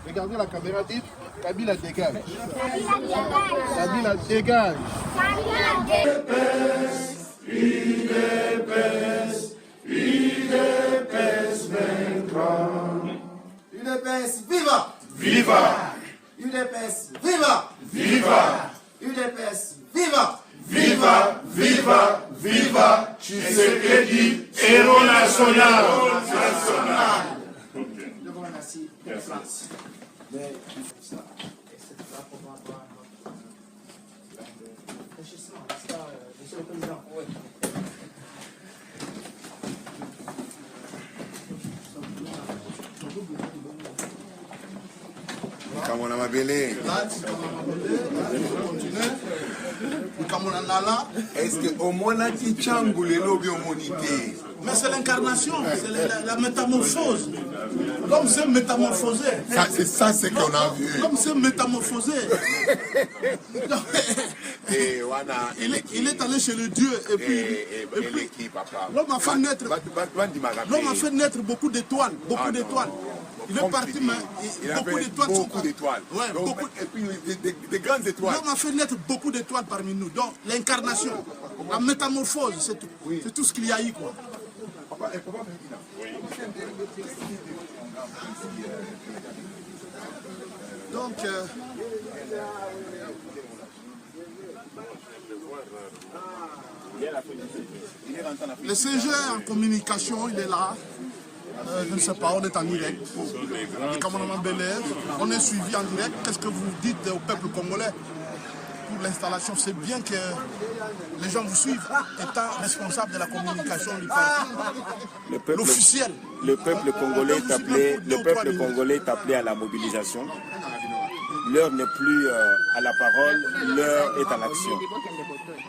Regardez la caméra, dites Kabila dégage. Kabila dégage. UDPS vaincra. UDPS viva! Viva! UDPS viva! Viva! UDPS viva! Viva! Viva! Viva! Tshisekedi, héros national! Je vous remercie. Merci. Kamona Mabele. Est-ce que au moins qui changoule l'objet monité? Mais c'est l'incarnation, c'est la métamorphose. L'homme s'est métamorphosé. C'est ça ce qu'on a vu. L'homme s'est métamorphosé. Et voilà, il est allé chez le Dieu et puis l'homme a fait naître beaucoup d'étoiles, beaucoup d'étoiles. Il est parti, mais beaucoup d'étoiles sont parties. Ouais, et puis des grandes étoiles. L'homme a fait naître beaucoup d'étoiles parmi nous. Donc l'incarnation, la métamorphose, c'est tout. C'est tout ce qu'il y a eu, quoi. Donc, le CG en communication, il est là. Je ne sais pas, on est en direct. On est suivi en direct. Qu'est-ce que vous dites au peuple congolais pour l'installation? C'est bien que les gens vous suivent, étant responsable de la communication du parti. L'officiel. Le peuple congolais est appelé à la mobilisation. L'heure n'est plus à la parole, l'heure est à l'action.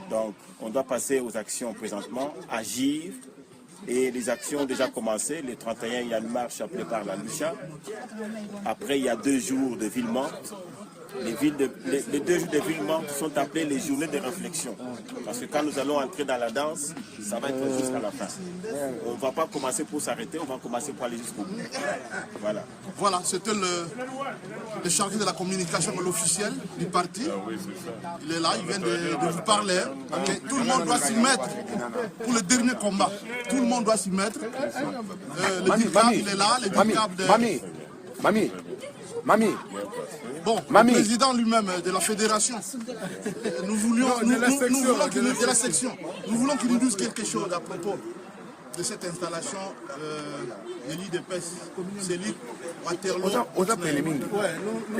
Donc, on doit passer aux actions présentement, agir. Et les actions ont déjà commencé. Le 31, il y a une marche appelée par la Lucha. Après, il y a 2 jours de ville morte. Les 2 jours de ville morte sont appelés les journées de réflexion. Parce que quand nous allons entrer dans la danse, ça va être jusqu'à la fin. On ne va pas commencer pour s'arrêter, on va commencer pour aller jusqu'au bout. Voilà. Voilà, c'était le chargé de la communication, l'officiel du parti. Il est là, il vient de vous parler. Okay. Tout le monde doit s'y mettre pour le dernier combat. Tout le monde doit s'y mettre. Le DICAB, il est là. Le DICAB de... Mamie. Bon, le président lui-même de la fédération, nous voulons de la section. Nous voulons qu'il nous dise quelque chose à propos de cette installation de l'IDPS. C'est l'île Waterloo.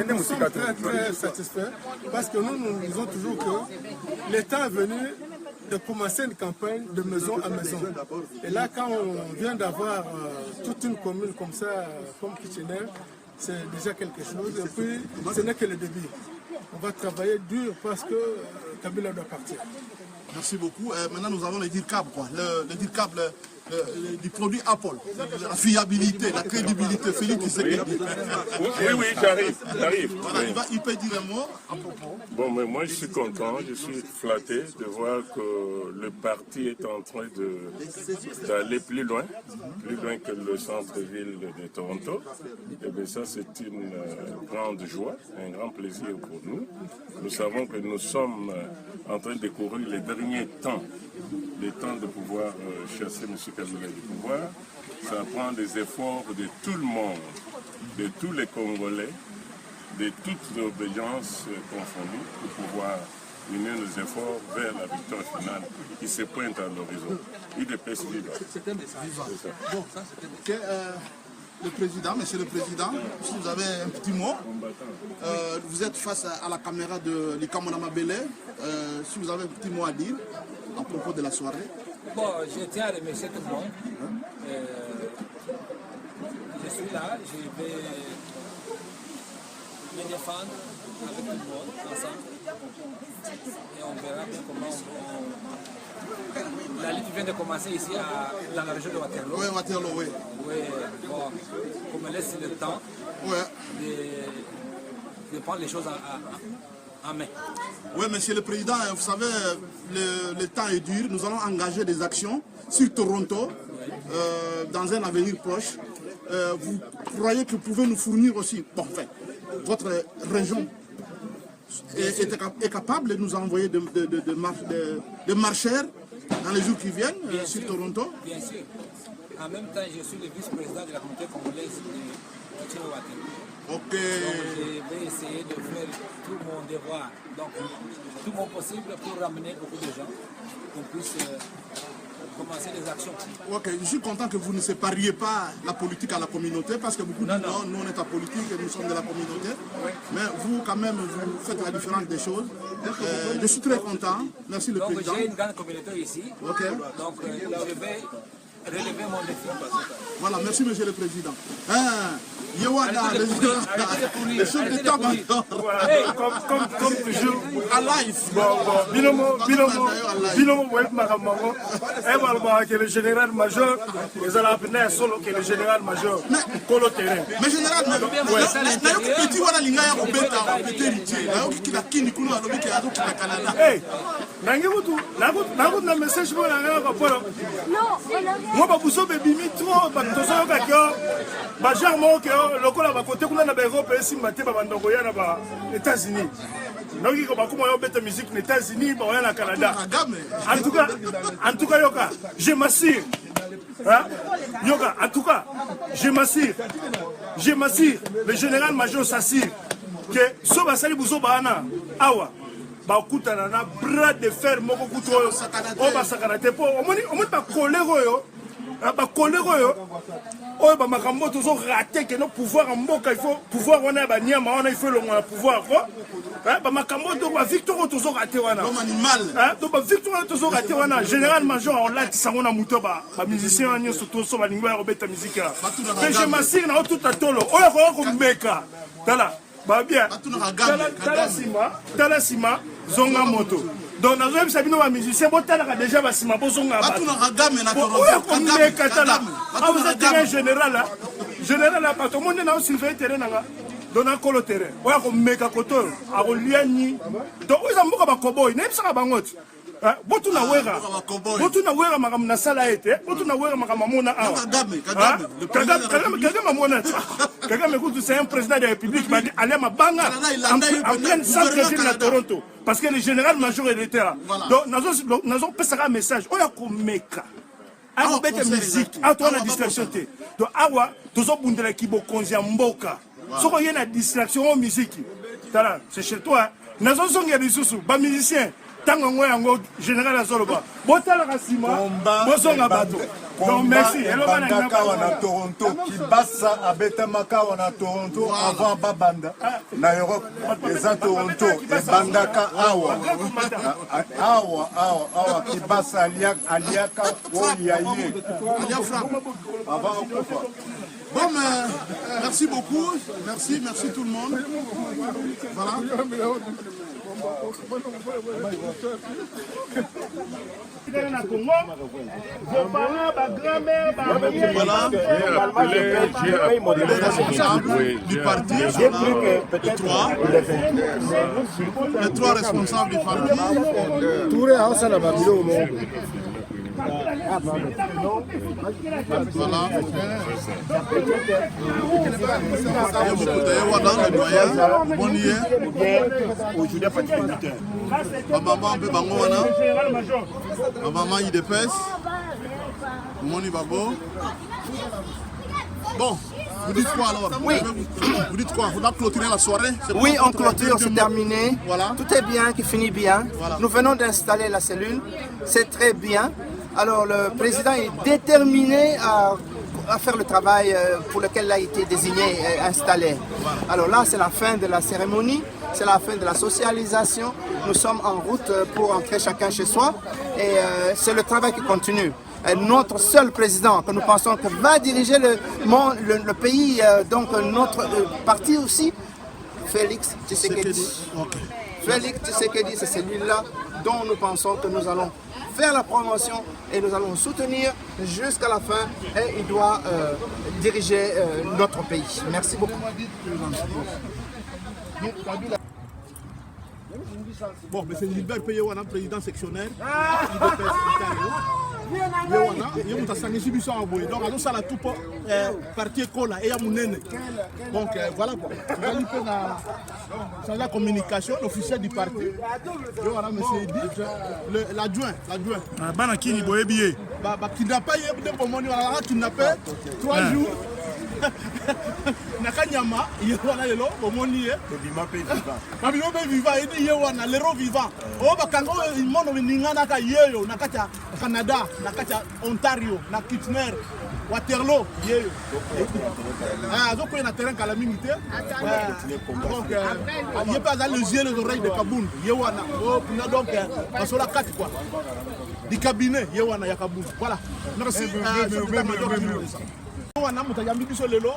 Nous sommes très satisfaits parce que nous disons toujours que le temps est venu de commencer une campagne de maison à maison. Et là, quand on vient d'avoir toute une commune comme ça, comme Kitchener, c'est déjà quelque chose. Et puis, ce n'est que le début. On va travailler dur parce que Kabila doit partir. Merci beaucoup. Maintenant, nous avons le DIRCAB, quoi. Le DIRCAB du produit Apple. La fiabilité, la crédibilité. Félix Tshisekedi. Oui, j'arrive. Voilà, il peut dire un mot à propos. Bon, mais moi, je suis content, je suis flatté de voir que le parti est en train d'aller plus loin que le centre-ville de Toronto. Et bien ça, c'est une grande joie, un grand plaisir pour nous. Nous savons que nous sommes en train de courir les derniers temps, les temps de pouvoir chasser M. Kabila du pouvoir. Ça prend des efforts de tout le monde, de tous les Congolais, de toutes les obédiences confondues pour pouvoir unir nos efforts vers la victoire finale qui se pointe à l'horizon. UDPS viva. Bon, le président, monsieur le président, si vous avez un petit mot, vous êtes face à la caméra de Likamona Mabele, si vous avez un petit mot à dire à propos de la soirée. Bon, je tiens à remercier tout le monde. Je suis là, je vais me défendre avec tout le monde, ensemble. Et on verra bien comment la lutte vient de commencer ici dans la région de Waterloo. Oui, Waterloo, oui. Oui, bon, qu'on me laisse le temps de prendre les choses en main. Oui, monsieur le président, vous savez, le temps est dur. Nous allons engager des actions sur Toronto dans un avenir proche. Vous croyez que vous pouvez nous fournir aussi, bon, enfin, votre région est capable de nous envoyer des marcheurs dans les jours qui viennent sur Toronto? Bien sûr. En même temps, je suis le vice-président de la communauté congolaise de Tchéouaté. Ok. Donc, je vais essayer de faire tout mon devoir, donc tout mon possible pour ramener beaucoup de gens, qu'on puisse commencer les actions. Ok, je suis content que vous ne sépariez pas la politique à la communauté, parce que beaucoup disent non, nous on est en politique et nous sommes de la communauté. Mais vous, quand même, vous faites la différence des choses. Je suis très content. Merci le Donc, président. j'ai une grande communauté ici. Ok. Donc, je vais relever mon défi. Voilà, merci monsieur le président. Yewada, le chef d'État major. Comme toujours. À live. Binomo, que le général-major, ils ont appelé solo que le général-major, Colo terrain. Mais général, petit wana lingaya obeta héritier. Là qui la kini kuno alobi ke azo kita Canada. Hey, na message mo na ngaka polo. Moi ba buso be bimi trop ba tozo ka ko ba jarmo ke lokola ba côté kuna na ba Europe esi mate ba bandongo ya na ba États-Unis. Donc il va comment bête musique aux États-Unis, bah on est au Canada. En tout cas, Yoka, je m'assure. Hein? Yoka, en tout cas, je m'assure. Le général-major s'assure que Soba Sali Bouzo Bahana, Awa, Bakutana, bras de fer, Moko Kuto, Oba Sakanate, au moins pas colère. Oh, bah, Makambo, toujours raté que nos pouvoirs en Moka, il faut pouvoir, on a Banyama, on a il faut le pouvoir, quoi. Bah, Makambo, donc, victoire, toujours raté, on a. Donc, victoire, toujours raté, on a. Général-major, on l'a dit, ça, on a mouton, bah, musicien, on a surtout, on a lingua, on a musique. Mais je m'assire, on a tout à tolo. On a un meka. Tala, bah, bien. Tala Sima, Zonga Moto. Donc, nous avons des musiciens, vous avez déjà des musiciens, vous êtes un général, général, tout le monde est surveillé terrain. Donc, on a le terrain. On a un méga côté, on a un lien. Donc, on a un cowboy, on a un bangot. Botu na wera makam na sala ete botu na wera makam mona awa Kagame mona Kagame kutu c'est un président de la République m'a dit allez ma banga en pleine centre-ville à Toronto parce que le général-major était là donc nous avons passé un message on a komeka awa bête musique a toi la distraction te donc awa tozo bundela kibo konzi mboka soko yena distraction en musique tala c'est chez toi nous avons zonga bisusu ba musicien tango ngoyango général azoloba botala kasima bozonga bato donc merci Bandaka na Toronto Kibasa abeta makawa na Toronto avant babanda na Europe les Toronto les Bandaka awa Kibasa aliaka oyaye avant quoi. Bon, merci beaucoup, merci tout le monde. Voilà. Du parti, les trois responsables du parti. Voilà. Ma maman peut bangoana. Ma maman il dépasse. Moni babo. Bon, vous dites quoi alors? Oui. Vous dites quoi? Vous doit clôturer la soirée? Oui, on clôture, c'est terminé. Voilà. Tout est bien, qui finit bien. Voilà. Nous venons d'installer la cellule. C'est très bien. Alors le président est déterminé à faire le travail pour lequel il a été désigné et installé. Alors là, c'est la fin de la cérémonie, c'est la fin de la socialisation. Nous sommes en route pour entrer chacun chez soi et c'est le travail qui continue. Et notre seul président que nous pensons que va diriger le pays, donc notre parti aussi, Félix Tshisekedi. Félix Tshisekedi, c'est celui-là dont nous pensons que nous allons faire la promotion et nous allons soutenir jusqu'à la fin et il doit diriger notre pays. Merci beaucoup. Bon, mais c'est Gilbert Peyewana, président sectionnaire. IDPS Ontario. Yewana, Yemutasangisi Biso Aboye. Donc, alors ça, la tout parti Kola et Yamunene. Donc, voilà quoi. C'est la communication officielle du parti. Yewana, monsieur l'adjoint. Banakini Boyebiye. Kidnappé, kidnappé 3 jours. Nakanyama, Yewana Lelo, Omoni, Bima pe vivant. Mabino pe vivant, il dit Yewana, l'héros vivant. Oh, Bakango, il monte au Ningana, Yeyo, Nakata, Canada, Nakata, Ontario, Nakitner, Waterloo, Yeyo. Ah, donc il y a un terrain à la minute. Donc, il n'y a pas les yeux, les oreilles de Kaboun, Yewana. Donc, parce qu'on a 4 quoi. Du cabinet, Yewana, Yakaboun. Voilà. Merci. Wana mutayambi biso lelo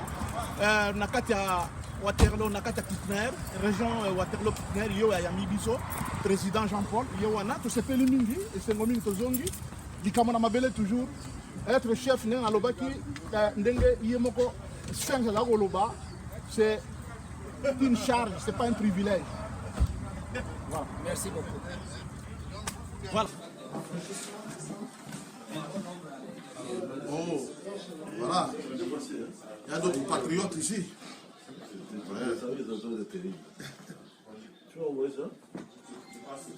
nakati ya Waterloo nakati ya Kitner région Waterloo Kitner yo ya yambi biso président Jean-Paul yo wana to sepeli mingi esengo mingi tozongi likamona mabele toujours être chef ndenga lobaki ndenge yemoko change la koloba c'est une charge, c'est pas un privilège. Voilà. Merci beaucoup. Voilà. Oh, voilà. Il y a d'autres patriotes ici.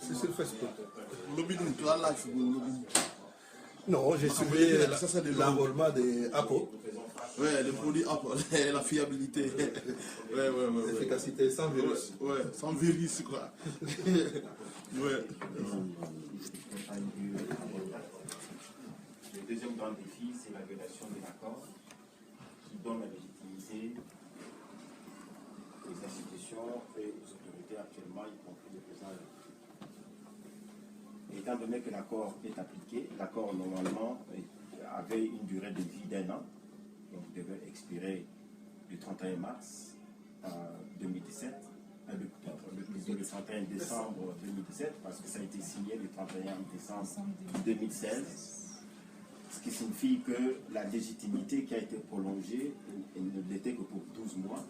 C'est le Facebook. Non, j'ai suivi l'enrôlement de Apple. Oui, le produit Apple, la fiabilité. L'efficacité sans virus. Ouais, sans virus, quoi. Ouais. Le deuxième grand défi, c'est la violation de l'accord qui donne la légitimité aux institutions et aux autorités actuellement, y compris le président de la République. Étant donné que l'accord est appliqué, l'accord normalement avait une durée de vie d'1 an, donc devait expirer le 31 mars 2017, le 31 décembre 2017, parce que ça a été signé le 31 décembre 2016. Ce qui signifie que la légitimité qui a été prolongée ne l'était que pour 12 mois.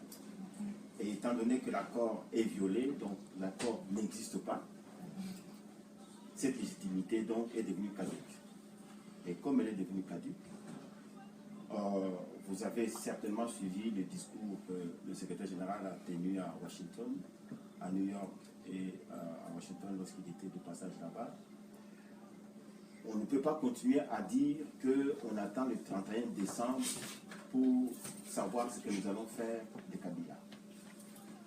Et étant donné que l'accord est violé, donc l'accord n'existe pas, cette légitimité donc est devenue caduque. Et comme elle est devenue caduque, vous avez certainement suivi le discours que le secrétaire général a tenu à Washington, à New York et à Washington lorsqu'il était de passage là-bas. On ne peut pas continuer à dire qu'on attend le 31 décembre pour savoir ce que nous allons faire de Kabila.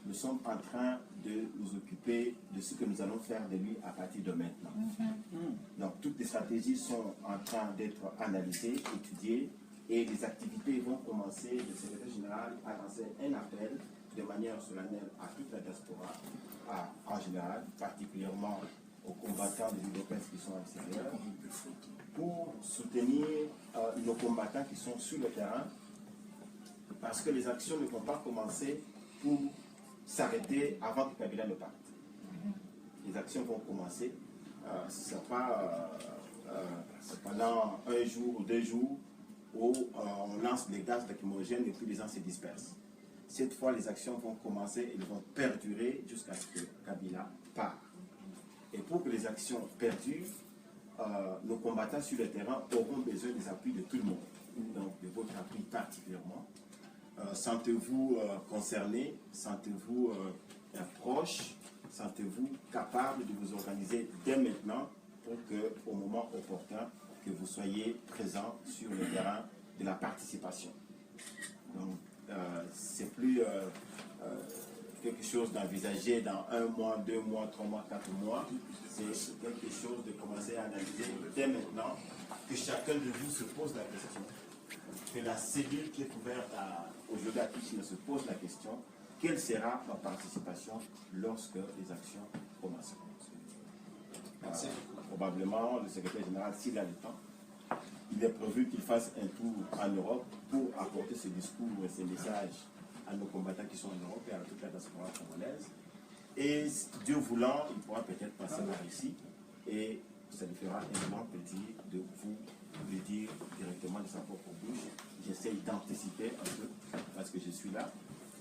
Nous sommes en train de nous occuper de ce que nous allons faire de lui à partir de maintenant. Donc toutes les stratégies sont en train d'être analysées, étudiées, et les activités vont commencer. Le secrétaire général a lancé un appel de manière solennelle à toute la diaspora, en général, particulièrement aux combattants des IDPS qui sont à l'extérieur, pour soutenir nos combattants qui sont sur le terrain, parce que les actions ne vont pas commencer pour s'arrêter avant que Kabila ne parte. Les actions vont commencer, ce ne sera pas pendant 1 jour ou 2 jours où on lance les gaz lacrymogènes et puis les gens se dispersent. Cette fois, les actions vont commencer, elles vont perdurer jusqu'à ce que Kabila parte. Et pour que les actions perdurent, nos combattants sur le terrain auront besoin des appuis de tout le monde. Donc de votre appui particulièrement. Sentez-vous concernés, sentez-vous proches, sentez-vous capable de vous organiser dès maintenant pour qu'au moment opportun, que vous soyez présents sur le terrain de la participation. Donc c'est plus quelque chose d'envisager dans 1 mois, 2 mois, 3 mois, 4 mois. C'est quelque chose de commencer à analyser dès maintenant, que chacun de vous se pose la question. Que la cellule qui est ouverte aujourd'hui à tous se pose la question, quelle sera ma participation lorsque les actions commenceront. Probablement, le secrétaire général, s'il a le temps, il est prévu qu'il fasse un tour en Europe pour apporter ce discours et ces messages à nos combattants qui sont en Europe et à toute la diaspora congolaise. Et Dieu voulant, il pourra peut-être passer par ici et ça lui fera un grand plaisir de vous le dire directement de sa propre bouche. J'essaie d'anticiper un peu parce que je suis là.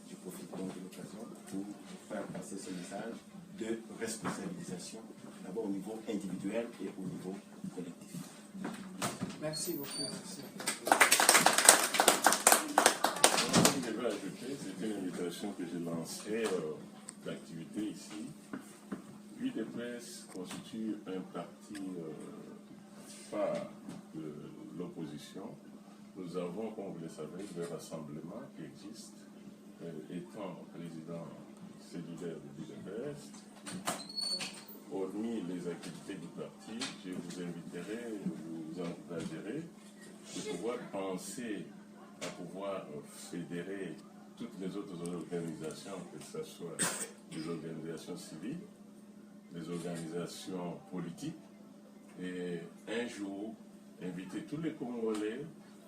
Je profite donc de l'occasion pour vous faire passer ce message de responsabilisation, d'abord au niveau individuel et au niveau collectif. Merci beaucoup. Merci. Je vais ajouter, c'est une invitation que j'ai lancée d'activité ici. UDPS constitue un parti phare de l'opposition. Nous avons, comme vous le savez, des rassemblements qui existent. Étant président cellulaire de l'UDPS, hormis les activités du parti, je vous inviterai, je vous encouragerai de pouvoir penser à pouvoir fédérer toutes les autres organisations, que ce soit des organisations civiles, des organisations politiques, et un jour inviter tous les Congolais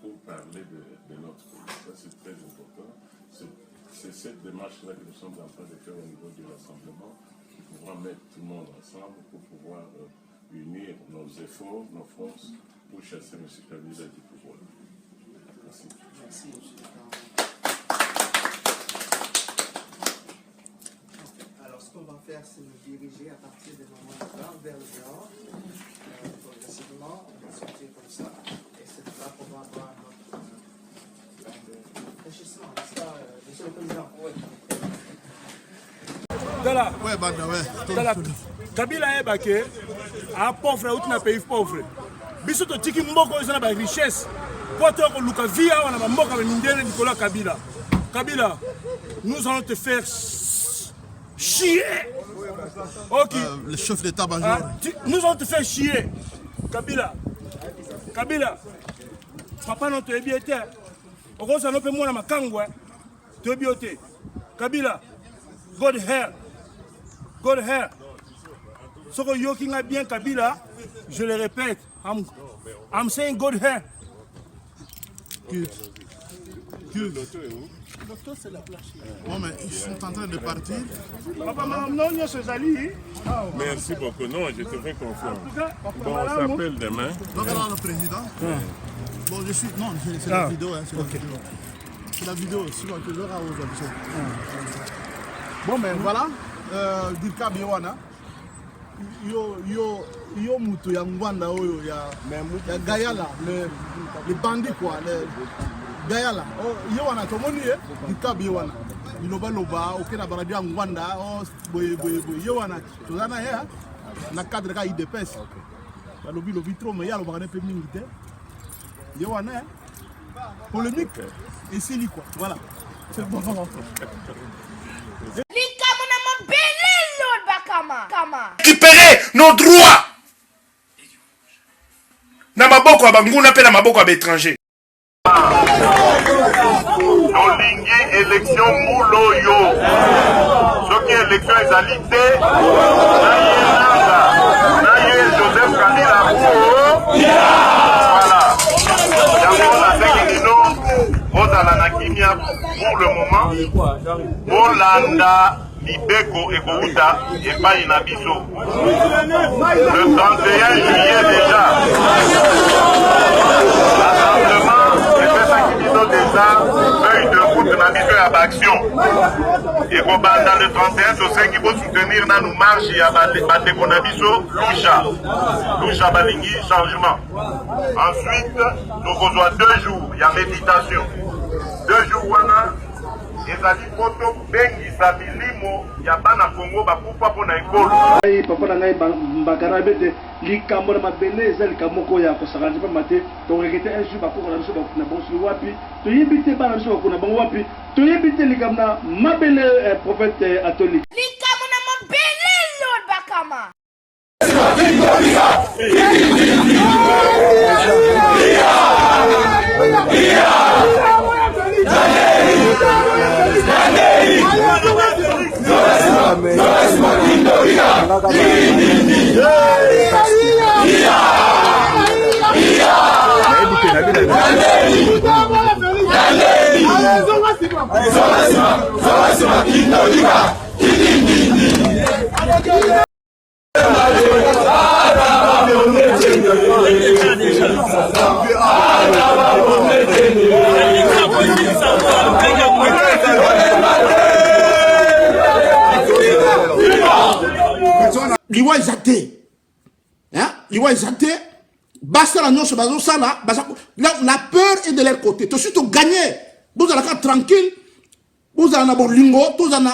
pour parler de notre pays. Ça, c'est très important. C'est cette démarche-là que nous sommes en train de faire au niveau du rassemblement, pour pouvoir mettre tout le monde ensemble, pour pouvoir unir nos efforts, nos forces, pour chasser M. Kabila du pouvoir. Merci. Merci, M. Alors, ce qu'on va faire, c'est nous diriger à partir des moments de temps vers le dehors. Progressivement, on va sortir comme ça. Et c'est là qu'on va avoir notre réfléchissement, n'est-ce pas, Monsieur le Président? Oui. Dala. Ouais, Banda, ouais. Dala. Kabila est baqué. À pauvre, ou tu n'as pays pauvre. Biso to tiki mboko ezana ba richesse. Poto ko luka via wana mboka ba mindele Nicolas Kabila. Kabila, nous allons te faire chier. OK. Le chef d'état-major. Nous allons te faire chier. Kabila. Kabila. Papa non te ebiete. Okosa no pe mona makangwa. Te ebiote. Kabila. God help. God help. Ce que Yoking a bien Kabila, je le répète, I'm saying God help. Le docteur, c'est la plage. Bon, mais ils sont en train de partir. Merci beaucoup. Non, je te fais confiance. Bon, on s'appelle demain. Donc, alors, le président. Bon, je suis. Non, c'est la vidéo. Hein, c'est la vidéo. C'est la vidéo. Bon, mais voilà. Dirka Biwana. Yo mutu ya Ngwanda oyo ya Gayala, les bandits quoi, les Gayala. Yo wana tomoni Dirka Biwana. Iloba loba okena baradi ya Ngwanda boy yo wana tozana ya na cadre ka IDPS. Ba lobi trop mais ya loba ne pe mingi te. Yo wana polémique ici li quoi. Voilà. C'est bon. Récupérer nos droits. Na maboko ya banguna pe na maboko ya étranger. Tolingi élection muloyo. Soki élection ezali te. Naye Joseph Kabila voilà. Yango nasengi lino ozala na kimia pour le moment. Olanda Libeko Ekouta epai na biso. Le 31 juillet déjà. Rassemblement epesaki biso déjà feuille de route na biso ya baaction. Ekobanda le 31 tosengi bosoutenir nanu marche ya bandeko na biso Lusha balingi changement. Ensuite tokozwa 2 jours ya méditation. 2 jours wana ezali poto bengisa milimo ya bana Kongo bakufa mpona ekolo. Papa na ngai mbakara bete likambo na mabele eza likambo moko ya kosakana pa mate torekete un jour bakoko na biso bakuna bango wapi toyebi te bana biso bakuna bango wapi toyebi te likambo na mabele prophète atoli likambo na mabele Lord Bakama. Viva! liwa ezate. Hein? Liwa ezate. Basta la nyonso bazo sala, la peur est de leur côté. Tout de suite gagner. Vous allez tranquille. Vous allez avoir lingo, vous allez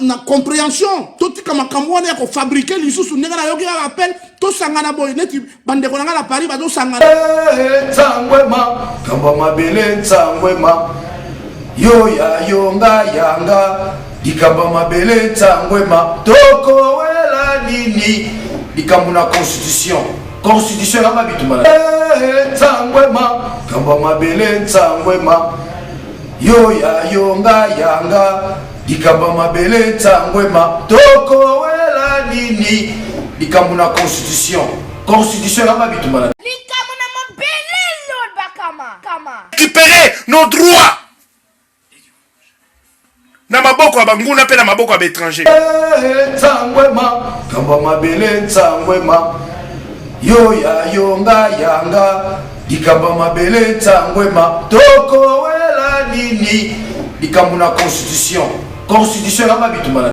na compréhension. Tout comme makamwana ya ko fabriquer lisusu ndenge na yoki appel to sangana boy neti bande ko ngala Paris bazo sangana. Tsangwema kamba mabele tsangwema yo ya yonga yanga dikamba mabele tsangwema toko wela nini dikamuna constitution ya mabitumana tsangwema kamba mabele tsangwema yo ya yonga yanga dikamba mabele tsangwema toko wela nini dikamuna constitution ya mabitumana récupérer nos droits na maboko ya banguna pe na maboko ya étranger tsangwema kamba mabele tsangwema yo ya yonga yanga dikamba mabele tsangwema toko wela nini dikamuna constitution ya mabitumana